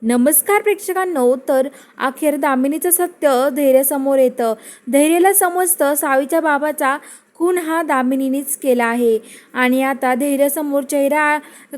नमस्कार प्रेक्षकांनो. तर अखेर दामिनीचं सत्य धैर्यासमोर येतं. धैर्याला समजतं सावीच्या बाबाचा खून हा दामिनीनेच केला आहे. आणि आता धैर्यासमोर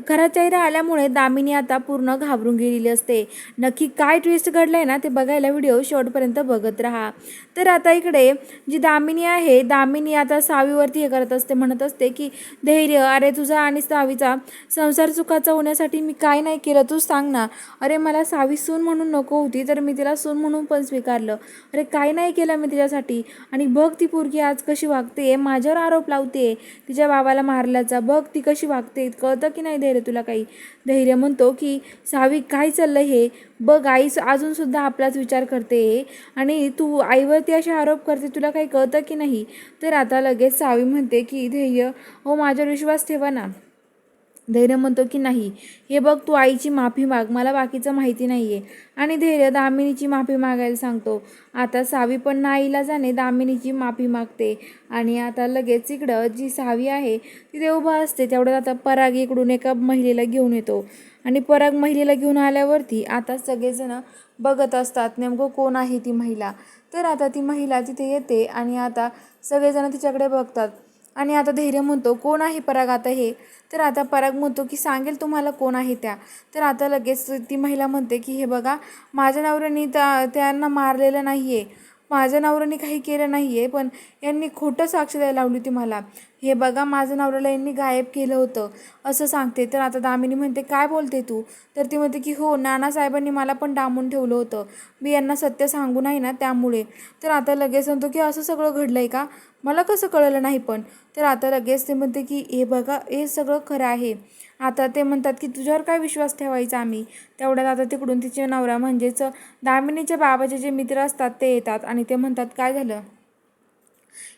खरा चेहरा आल्यामुळे दामिनी आता पूर्ण घाबरून गेलेली असते. नक्की काय ट्विस्ट घडलंय ना ते बघायला व्हिडिओ शेवटपर्यंत बघत राहा. तर आता इकडे जी दामिनी आहे, दामिनी आता सावीवरती हे करत असते, म्हणत असते की धैर्य, अरे तुझा आणि सावीचा संसार सुखाचा होण्यासाठी मी काय नाही केलं तूच सांग ना. अरे मला सावी सून म्हणून नको होती, तर मी तिला सून म्हणून पण स्वीकारलं. अरे काय नाही केलं मी तिच्यासाठी. आणि बघ ती पोरगी आज कशी वागते, माझ्यावर आरोप लावते तिच्या बाबाला मारल्याचा. बघ ती कशी वागते, कळतं की नाही धैर्य तुला काही. धैर्य म्हणतो की सावी काय चाललं हे बघ, आई अजूनसुद्धा आपलाच विचार करते आणि तू आईवरती असे आरोप करते, तुला काही कळतं की नाही. तर आता लगेच सावी म्हणते की धैर्य, हो माझ्यावर विश्वास ठेवा ना. धैर्य म्हणतो की नाही, हे बघ तू आईची माफी माग, मला बाकीचं माहिती नाही आहे. आणि धैर्य दामिनीची माफी मागायला सांगतो. आता सावी पण नाईलाजाने दामिनीची माफी मागते. आणि आता लगेच इकडं जी सावी आहे तिथे उभा असते, तेवढ्यात आता पराग इकडून एका महिलेला घेऊन येतो. आणि पराग महिलेला घेऊन आल्यावरती आता सगळेजण बघत असतात नेमकं कोण आहे ती महिला. तर आता ती महिला तिथे येते आणि आता सगळेजण तिच्याकडे बघतात. आणि आता धैर्य म्हणतो कोण आहे पराग आता हे. तर आता पराग म्हणतो की सांगेल तुम्हाला कोण आहे त्या. तर आता लगेच ती महिला म्हणते की हे बघा, माझ्या नवऱ्याने त्यांना मारलेलं नाही आहे, माझ्या नवऱ्याने काही केलं नाही आहे, पण यांनी खोटं साक्ष द्यायला लावली होती मला. हे बघा माझ्या नवऱ्याला यांनी गायब केलं होतं असं सांगते. तर आता दामिनी म्हणते काय बोलते तू. तर ती म्हणते की हो, नानासाहेबांनी मला पण डांबून ठेवलं होतं, मी यांना सत्य सांगू नाही ना त्यामुळे. तर आता लगेच म्हणतो की असं सगळं घडलं आहे का, मला कसं कळलं नाही पण. तर आता लगेच ते म्हणते की हे बघा हे सगळं खरं आहे. आता ते म्हणतात की तुझ्यावर काय विश्वास ठेवायचा आम्ही. तेवढ्यात आता तिकडून तिचे नवरा म्हणजेच दामिनीच्या बाबाचे जे मित्र असतात ते येतात आणि ते म्हणतात काय झालं.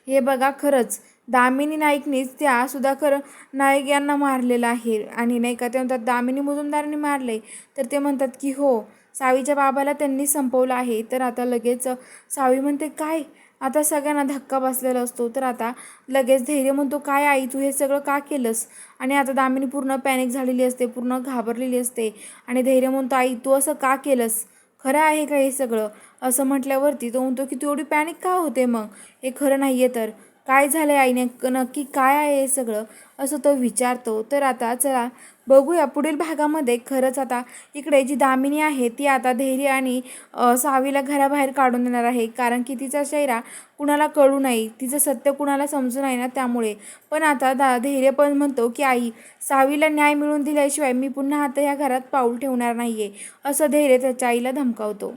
हे बघा खरंच दामिनी नाईकनीच त्या सुधाकर नाईक यांना मारलेलं आहे. आणि नाही का ते म्हणतात दामिनी मुजुमदारांनी मारले. तर ते म्हणतात की हो, सावीच्या बाबाला त्यांनी संपवलं आहे. तर आता लगेच सावी म्हणते काय. आता सगळ्यांना धक्का बसलेला असतो. तर आता लगेच धैर्य म्हणतो काय आई तू हे सगळं का केलंस. आणि आता दामिनी पूर्ण पॅनिक झालेली असते, पूर्ण घाबरलेली असते. आणि धैर्य म्हणतो आई तू असं का केलंस, खरं आहे का हे सगळं. असं म्हटल्यावरती तो म्हणतो की तू एवढी पॅनिक का होते मग, हे खरं नाही आहे तर काय झालं आहे आईने, नक्की काय आहे हे सगळं असं तो विचारतो. तर आता चला बघूया पुढील भागामध्ये. खरंच आता इकडे जी दामिनी आहे ती आता धैर्य आणि सावीला घराबाहेर काढून देणार आहे, कारण की तिचा चेहरा कुणाला कळू नये, तिचं सत्य कुणाला समजू नये ना त्यामुळे. पण आता धैर्य पण म्हणतो की आई सावीला न्याय मिळवून दिल्याशिवाय मी पुन्हा आता ह्या घरात पाऊल ठेवणार नाही आहे, असं धैर्य त्याच्या आईला धमकावतो.